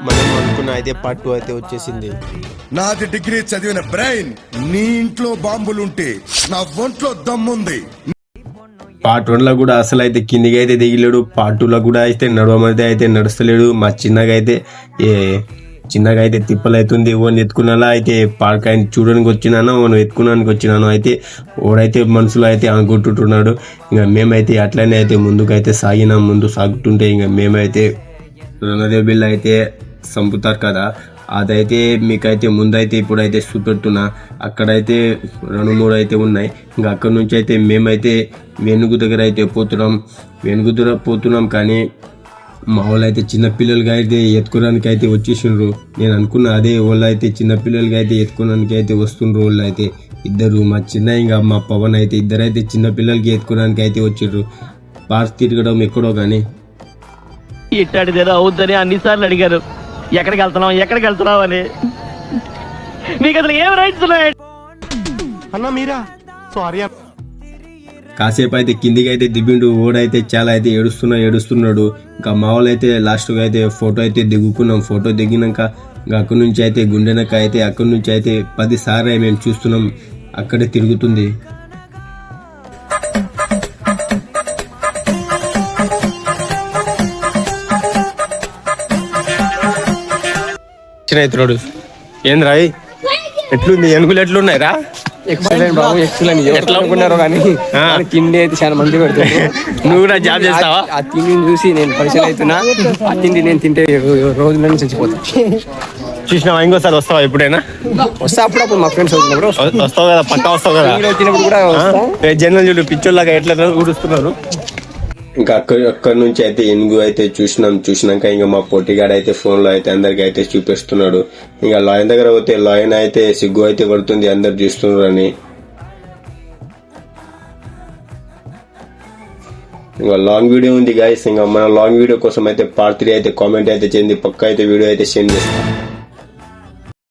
మనం అనుకున్న అయితే పార్ట్ 2 అయితే వచ్చేసింది. నాది డిగ్రీ చదివిన బ్రెయిన్, నీ ఇంట్లో బాంబులుంటే నా ఒంట్లో దమ్ముంది. పార్ట్ 1 లో కూడా అసలు అయితే కిందికి అయితే దిగలేడు. పార్ట్ 2 లో కూడా అయితే నడవమైతే అయితే నడుస్తలేడు. మా చిన్నగా అయితే తిప్పలవుతుంది. ఓన్ ఎత్తుకున్నలా అయితే పార్క్ ఆయన చూడడానికి వచ్చినాను, ఓన్ ఎత్తుకున్నానికి వచ్చినాను. అయితే ఓడైతే మనసులో అయితే అనుకుంటుంటున్నాడు. ఇంకా మేమైతే అట్లనే అయితే ముందుకైతే సాగినాం. ముందు సాగుతుంటే ఇంకా మేమైతే రణదేవ్ బిల్ అయితే చంపుతారు కదా, అదైతే మీకైతే ముందైతే ఇప్పుడైతే చూపెడుతున్నా. అక్కడైతే 2-3 అయితే ఉన్నాయి. ఇంకా అక్కడ నుంచి అయితే మేమైతే వెనుగు దగ్గర అయితే పోతున్నాం. కానీ మా వాళ్ళు అయితే చిన్నపిల్లలకి అయితే ఎత్తుకోవడానికి అయితే వచ్చేసిండ్రు. నేను అనుకున్న అదే వాళ్ళు అయితే చిన్నపిల్లలకి అయితే ఎత్తుకోవడానికి అయితే వస్తుండ్రు. వాళ్ళు అయితే ఇద్దరు, మా చిన్న ఇంకా మా పవన్ అయితే ఇద్దరైతే చిన్నపిల్లలకి ఎత్తుకోవడానికి అయితే వచ్చిండ్రు. పార్క్ తిరగడం ఎక్కడో కానీ ఇట్టాడిదేదో అవుద్దని అన్నిసార్లు అడిగారు, ఎక్కడికి వెళ్తున్నావు అని. మీకు అసలు ఏం రైట్స్ ఉన్నాయి అన్నా? మీరా? సారీ. కాసేపు అయితే కిందికి అయితే దిబ్బిండు. ఓడైతే చాలా అయితే ఏడుస్తున్నాడు. ఇంకా మా వాళ్ళు అయితే లాస్ట్గా అయితే ఫోటో అయితే దిగుకున్నాం. ఫోటో దిగినాక ఇంకా అక్కడి నుంచి అయితే గుండెనక అయితే అక్కడి నుంచి అయితే 10 సార్లు మేము చూస్తున్నాం. అక్కడే తిరుగుతుంది. చిన్నైతుడు ఏంద్రా ఎట్లుంది? ఎనుగులు ఎట్లున్నాయి రా? ఎక్సలెంట్ బాబు, ఎక్సలెంట్. ఎట్లా అనుకున్నారో కానీ తిండి అయితే చాలా మంది పెడతారు. నువ్వు కూడా జాబ్ చేస్తావా? ఆ తిండిని చూసి నేను పరిచయం అవుతున్నా. ఆ తిండి నేను తింటే రోజులన్నీ చచ్చిపోతా. చూసినావా? ఇంకోసారి వస్తావా? ఎప్పుడైనా వస్తా, అప్పుడప్పుడు మా ఫ్రెండ్స్ వచ్చినప్పుడు వస్తావు కదా, పక్కా వస్తావు కదా. వచ్చినప్పుడు కూడా వస్తా. జనం చూడు పిచ్చోళ్ళగా ఎట్లా ఊడుస్తున్నారు. ఇంకా అక్కడి నుంచి అయితే ఎనుగు అయితే చూసినాక ఇంకా మా పొట్టిగాడు అయితే ఫోన్ లో అయితే అందరికి అయితే చూపిస్తున్నాడు. ఇంకా లాయన్ దగ్గర పోతే లాయన్ అయితే సిగ్గు అయితే పడుతుంది, అందరు చూస్తున్నారు అని. ఇంకా లాంగ్ వీడియో ఉంది గైస్. ఇంకా మన లాంగ్ వీడియో కోసం అయితే పార్ట్ 3 అయితే కామెంట్ అయితే చేయండి. పక్కా అయితే వీడియో అయితే సెండ్ చేస్తాం.